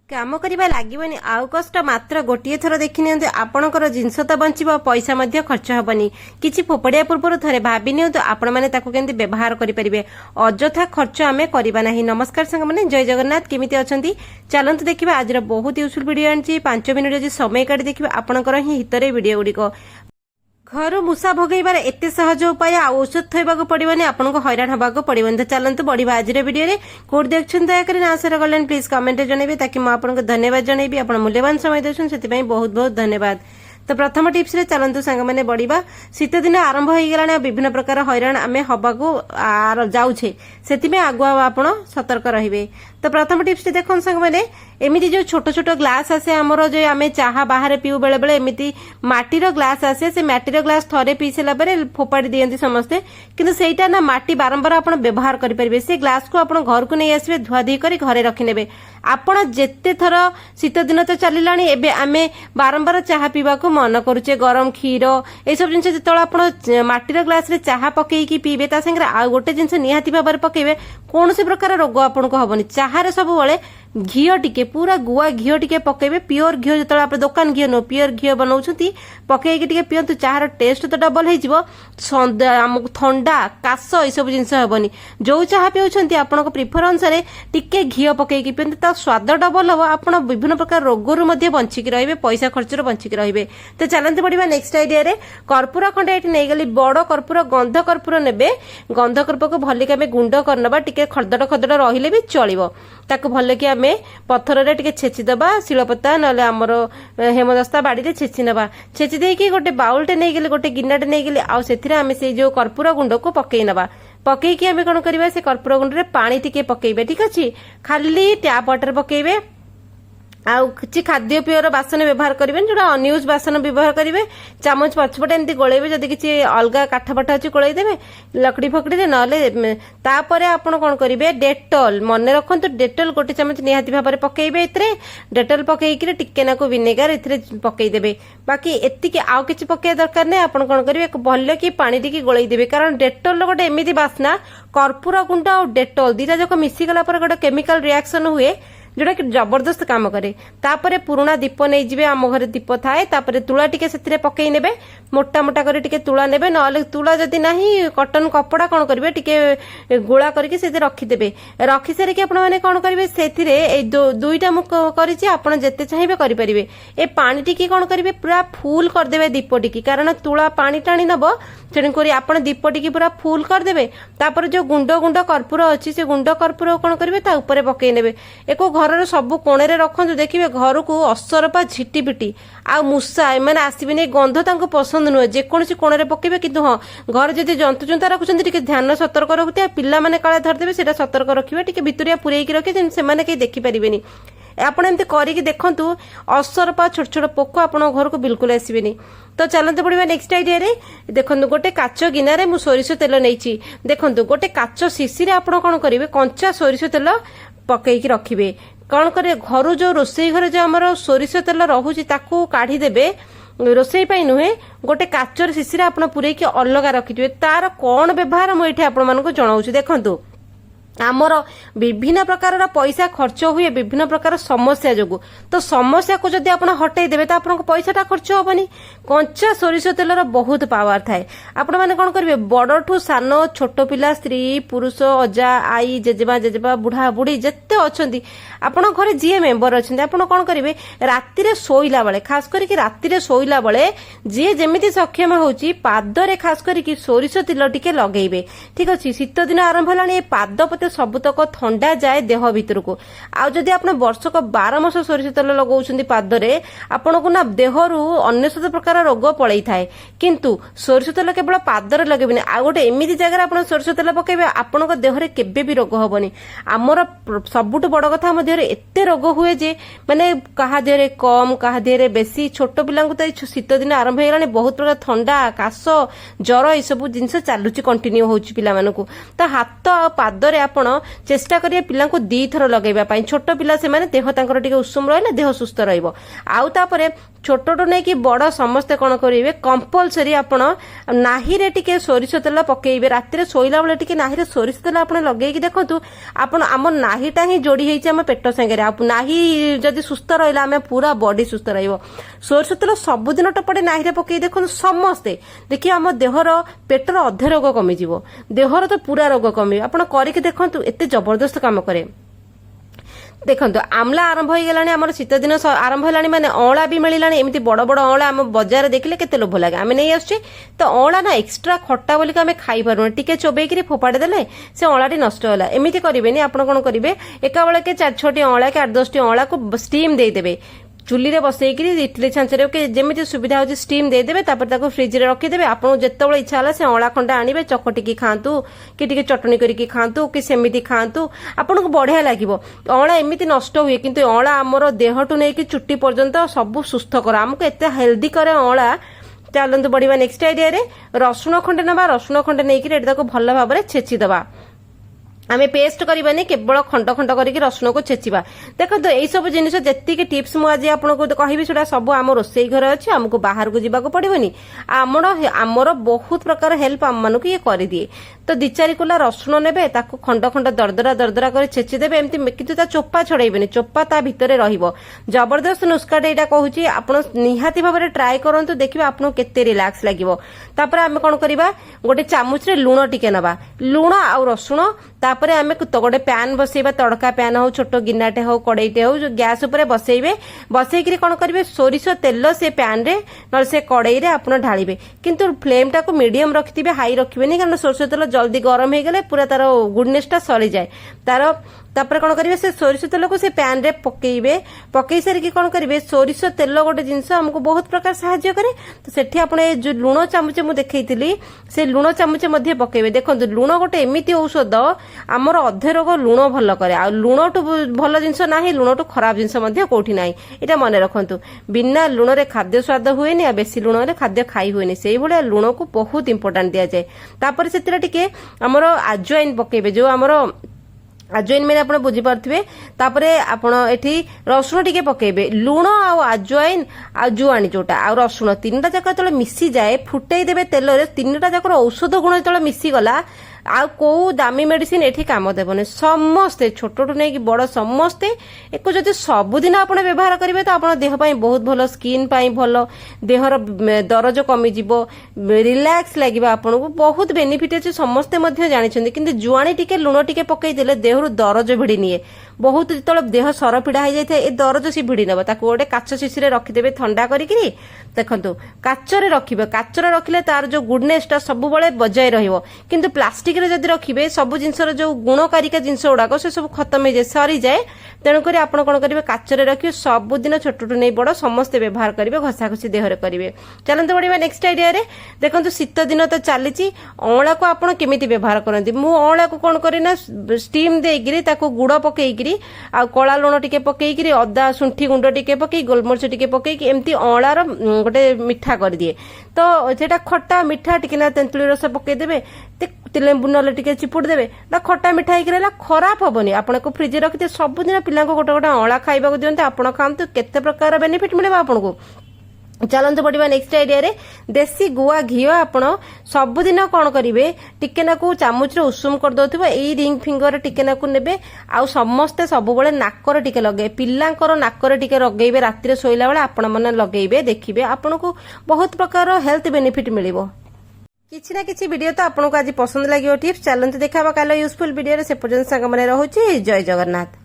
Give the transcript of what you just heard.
काम करवा लगे आउ कष्ट मात्र गोटे थर देखी आपणकर जिनस तो बंचो पैसा खर्च हेनी कि फोपड़िया पूर्व थे भावी नियंतु आपण मैंने केमती व्यवहार करेंगे अଯଥା खर्च आम करवा ना। नमस्कार सांग मैंने जय जगन्नाथ केमी अच्छा चलतु देखा आज बहुत यूजफुल वीडियो आनी 5 मिनिट जब समय काटी देखिए आपंकर ही हितरे वीडियो गुड़िक घर मूषा भोगेबार एते सहज उपाय औषध थोड़ा पड़ोनी आपको हैरान हवा पड़ोनी। तो चलतु बढ़िया आज वीडियो कोड देखते दयाकोरी ना आशा कल्याण प्लीज कमेंट जनइबे ताकि मुझे धन्यवाद जनइबी आप मूल्यवान समय देते से बहुत बहुत धन्यवाद। तो प्रथम टिप्स रे चलतु सांग मैंने बढ़िया शीत दिन आरंभ हो गला विभिन्न प्रकार हैरान आम हवा जाऊे से आगुआ आप सतर्क रे। तो प्रथम टिप्स देखो सांग मैंने एमती जो छोट छोट ग्लास आसे आमर जो आम चाह बाहर पीऊ बेले बेले एमती माटीर ग्लास आसे से माटीर ग्लास थरे पी सारा पर फोपाड़ी दियंती समस्ते किंतु सेटा ना माटी बारंबार आप व्यवहार करेंगे से ग्लास को आप घर को नहीं आसबे धुआधुई कर घरे रखिने आपण जेते थर शीत दिन तो चलला एबे आमे बारंबार चाह पीवा को मन करुचे गरम क्षीर ये सब जिनस जो आप माटीर ग्लास रे चाह पकईकी पीबे ता संगे आ गोटे जिनस निहाती भाव पकेबे कौन प्रकार रोग आपको हबनी। चाह सब बड़े घी टिके पूरा गुआ घी टिके पकेबे प्योर घी जो आप दुकान घी नो प्योर घी बनाऊँ पकईकी टिके पियंतु चाहर टेस्ट तो डबल हो थंडा काश ये सब जिनस हेनी जो चाह पिउछंती आपण प्रिफर अनुसार टिके घी पकईकी पियंतु ता स्वाद डबल हम आप विभिन्न प्रकार रोगर बंचिकी रहिबे पैसा खर्चर बंचिकी रहिबे। तो चलते बढ़िया नेक्स्ट आइडिया रे कर्पूर खंडे ये नहीं गली बड़ कर्पूर गंध कर्पूर ने गंध कर्पूर को भलिक आम गुंड करनबा टिके खरदड़ खरदड़ रहिले भी चलिबो ताको भलिक आम पत्थर रे टिके छेचिदबा शिलपता नले आमर हेमदस्ता बाड़ी रे छेची नबा छेची देकी गोटे बाउलटे नहीं गली गोटे गिन्नाटे नहीं गली आउ सेथिरे आम से जो कर्पूर गुंड को पकई नबा पकईकी आम कौन करबा से कर्पूर गुंड रे पानी टिके पकईबे ठीक अच्छे खाली टैप वाटर पकईबे आउ किसी खाद्य पेयर बासन व्यवहार करेंगे जोड़ा अनयूज बासन व्यवहार करेंगे चामच पछपटे एमती गोलेबे जदि किसी अलग काठ फाठ अच्छी गोलईदेवे लकड़ी फकड़ी ना तापर आप कौन करेंगे डेटल मन रखु डेटल गोटे चामच निहाती भाव में पकईबे एथरे डेटल पकईकी टिके नाकु विनेगार एथरे पकईदेवे बाकी एतिकी आउ किछि पकईया दरकार नहीं आप कौन करेंगे भल कि पानी टिके गोलईदेवे कारण डेटल गोटे एमती बास्ना कर्पूर गुंड और डेटल दीटा जाक मिसीगला गोटे केमिकल रिएक्शन हुए जोड़ा कि जबरदस्त काम करे। तापरे पुराना दीप नहीं जिबे आम घरे दीप थाए तापरे तुला टिके सेतिरे पकई नेबे मोटा मोटा करे टिके तुला नेबे नले तुला जदी नाही कॉटन कपड़ा कोन करिवे टिके गोळा करके सेति रखि देबे रखि सारे कि आपण माने कोन करिवे सेतिरे ए दुईटा मु करिछि आपण जेते चाहिबे करि परिबे ए पानी टिके कोन करिवे पूरा फुल कर देबे दीप टिके कारण तुला पानी टाणी नबो तेणु करी आपण दीप टिके पूरा फुल कर देबे तापर जो गुंड गुंड कर्पूर अछि से गुंड कर्पूर कोन करिवे ता ऊपर पकई नेबे एको घर सब कोणे रखु देखिए घर को असरपा झिटिपिटी आ मूषा एम आसबे गंध तांको पसंद नुहे जेकोसी कोणे पकेबे किंतु हाँ घर जब जंतु जुंता रखुच्च ध्यान सतर्क रखुते पिला माने काले धरदेवे सेटा सतर्क रखिबे टिके भितरिया पुरेकी रखिए से कहीं देखिपारे आपण एमती करके देखु असरपा छोट छोट पोक आप घर को बिल्कुल आसबे। तो चलते पड़ा नेक्स्ट आइडिया रे देखो गोटे काच गिनारे मु सोरिष तेल नहीं देखो गोटे काच शिशी आप कौन करेंगे कंचा सोरिष तेल पकईकी रखिए कौन करे घर जो रोसई घर जो आम सोरिष तेल रोचे काढ़ीदेवे रोसई नुहे गोटे काचर शिशी आप पूरेकी अलग रखिथे तार कौन व्यवहार मुझे आपको जनाऊँ देखु आमर विभिन्न प्रकार पैसा खर्च हुए विभिन्न प्रकार समस्या जो तो समस्या को जब आप हटई देवे तो आपको पैसाटा खर्च हेनी कंचा सोरिष तेलर बहुत पावर थाए आपण मैंने कौन करेंगे बड़ठू सान छोट पिला स्त्री पुरुष अजा आई जेजेबा जेजेबा बुढ़ा बुढ़ी जिते अच्छा आपण घर जी मेम्बर अच्छा आप कौन करेंगे राति शोला बेले खास करके राति शोला बेले जी जमी सक्षम होची पादरे खास करके सोरिष तेल टिके लगेबे ठीक अच्छे शीत दिन आरंभ है पाद पते सबुतक थंडा जाए देह भीतर को आउ जदि आप वर्षक 12 मास सोरिष तेल लगाउछन्ती पादरे आपण को ना देहरु अन्य प्रकार रोग पड़ई थाए किंतु सोरिष तेल केवल पादरे लगेबेनी आ गोटे एमिति जगह आपण सोरिष तेल पकेबे आपण देहरे केबे भी रोग हबनी। आमर सबुठ बड़ कथा हम देहरे एते रोग हुए जे माने कहा देहरे कम कहा देहरे बेसी छोट पिलांकु तो शीत दिन आरंभ होगलानी बहुत प्रकार थंडा काश जर ये सब जिनस चालुची कंटिन्यू होउची पिला मानकु तो हाथ पादरे आपण चेष्टा करिए पिला को 2 थर लगेबा पई छोट पिला से माने देह तांकर टिके उषुम रहले देह सुस्थ रहइबो आउ तापरे छोटो नहीं कि बड़ समस्ते कौन करेंगे कंपलसरी आपण नाहीरे टिके सोरिष तेल पकेइबे राति शोला बेले टिके नाहीरे सोरिष तेल आपण लगेइकी देखंतु आपण आम नाहीटा ही जोड़ी होईछि आम पेट संगे नाही जदि सुस्थ रहिला आम पूरा बॉडी सुस्थ रहिबो सोरिष तेल सबुदिन टपटे नाहीरे पकेइ देखंतु समस्ते देखिए आम देहर पेटर अधे रोग कमी जीवो देहर तो पूरा रोग कमी आपण करिके देखंतु एते जबरदस्त काम करे देखो आमला आरंभ हो गलानी आम शीत दिन आरंभ होलानी माने अँला भी मिलानी एमती बड़ बड़ अँला आम बजार देखले केते लोभ लागे आम नहीं आसुचे तो अँला ना एक्सट्रा खट्टा बोलिक आम खाई पारुना टिके चोबेकी फोपाड़ी देले से अँलाटी नष्ट होला एमती करेनि आपण कौन करेंगे एका बेलके 4-6टी अँला कि 8-10टी अँला को स्टीम देदेवे चुली रे बसैकरी इडली छांचरे के जेमिति सुविधा होची स्टीम दे देबे तापर ताको फ्रिज रे रखी देबे आपन जेतेबेले इच्छा होला से अँला खंडा आनिबे चकटी की खांतु कि टिके चटनी करिकी खांतु कि सेमिति खांतु आपन को बढ़िया लागिवो अँला एमिति नष्ट हुए किंतु अँला हमर देहटु नै कि चुट्टी पर्यंत सब सुस्थ कर हमको एते हेल्दी करे अँला चलंतु बढ़िबा नेक्स्ट आइडिया रे रसुण खंडे नबा रसुण खंडे नै कि एटा को भल भाबरे छेची दबा आमे पेस्ट करबानी केवल खंड खंड करके रसुण को छेचिबा देखो तो यही सब जिनिस जत्ती टिप्स मु आज आपको कहबी सेटा सब आम रोसई घर अच्छे आमको बाहर को जीवा पड़ोनी आमर बहुत प्रकार हेल्प आम मान ये कर दिए तो 2-4 कोला रसुण नेबे ताको खंड खंड दरदरा दरदरा कर छेची देबे एमती किंतु ता चोपा छड़ाइबेनी चोपा ता भितरे रहिबो जबरदस्त नुस्काटे एटा कहूची आपण निहाती भाबरे ट्राई करंतु देखिबे आपन केते रिलैक्स लागिवो तापर आमे कोन करिबा गोटे चामच रे लूण टिके नबा लूण आ रसुण तापर आमे गोटे पैन बसैबा तड़का पैन हो छोटो गिनाटे हो कड़ईटे हो जो गैस उपरे बसैबे बसैकरी कोन करिवे सोरिष तेल से पैन रे न से कड़ई रे आपण ढालिबे किंतु फ्लेम टा को मीडियम रखिथिबे हाई रखिबेनी कारण सोरिष तेल जल्दी गरम हो गले पूरा तार गुडनेस टा सरी जाए तार तापर कौन करेंगे से सोरिष तेल को से पैन रे पकेइबे पकई सारिकी कौन करेंगे सोरिष तेल गोटे जिनस हमको बहुत प्रकार साहाय्य करे तो सेठी आपने जो लुण चामच मु देखैतिली से लुण चामच मध्ये पकेइबे देखंतु लुण गोटे एमिति औषध आमर अधे रोग लुण भल करे आ लुण टू भल जिनस नाही लुण टू खराब जिनस मध्ये कोठी नाही एटा मने रखंतु बिना लुण रे खाद्य स्वाद हुएनी आ बेसी लुण रे खाद्य खाई हुएनी सेही भले लुण को बहुत इंपोर्टेंट दिया जाए तापर सेतिरा टिके हमर आजवाइन पकेइबे जो हमर आजवाइन मैंने आप बुझी पारे तापरे आपण एठी रसुण टिके पकेबे लुण आजवाइन आ जुआनी जोटा आ रसुण तीनटा जाक तले मिसी जाए फुटई देबे तेल रे तीनटा जाकर औषध गुण तले मिसी गला आ को दामी मेडिसिन एठी काम देबने समस्ते छोटटू नै कि बड़ समस्ते एको जदि सबुदिन आपण व्यवहार करिवे तो आपण देह पई बहुत भलो स्किन पई भलो देहर दरज कमी जिवो रिलैक्स लागिबा आपण को बहुत बेनिफिट अछि समस्ते मध्ये जानि छथि किंतु जुआणी टिके लुण टिके पकई देले देहरु दरज भिड़ी निए बहुत जतले देह सर पीड़ा हो जाए ए दरज सी भिड़ी नबा ताको गोटे काच शिशी रे रखी देबे ठंडा करिकरी देखंतु काचरे रखिबे काचरे रखिले तार जो गुडनेस टा सब बळे बजाय रहिबो किंतु प्लास्टिक रे जदि रखिबे सब जिंसर जो गुणकारिका जिंस उडाको से सब खत्म हो जाए सरी जाए तेणु करी आपण कोन करिवे काचरे रखिबे सब दिन छोटटू नै बड़ समस्त व्यवहार करिवे घसा घसी देह रे करिवे चलंतु बढिबा नेक्स्ट आइडिया रे देखंतु शीत दिन तो चलीची अँला को आपण केमिति व्यवहार करंती मु अँला को कोन करी ना स्टीम देगिरी ताको गुड़ पकेइकरी आ कला लुण टिके पकेइकरी अदा सुंठी गुंड टिके पकेइ गोलमरिच टिके पकेइकी एमती अँलार गोटे मिठा कर दिए तो सेटा खट्टा मिठा टिके ना तेंतुली रस पकेइ देबे लेंबू नले टिके चिपुड़ देबे ना खट्टा मिठा होइक रहला खराब होबनी आपण को फ्रिज रखिते सब दिन पिला को गोटे गोटे अँला खाइबा को दियंते आपण खांतु केते प्रकार बेनिफिट मिलेबा आपण को चलते बढ़िया नेक्स्ट आइडिया रे देसी गुआ घी आपण सबुदिन कौन करेंगे टिके नाकू चामच रे उषुम कर दउथिबो एई रिंग फिंगर टिके नाकू नेबे आ समस्ते सब बेले नाकर टिके लगे पिलांकर नाकर टिके लगेबे राति रे सोइला बेले आपण माने लगेबे देखिबे आपण को बहुत प्रकार हेल्थ बेनिफिट मिलिबो किछि ना किछि वीडियो तो आपको आज पसंद लगियो टिप्स चलते देखा कालो यूजफुल वीडियो रे से पर्यंत संग माने रहउची जय जगन्नाथ।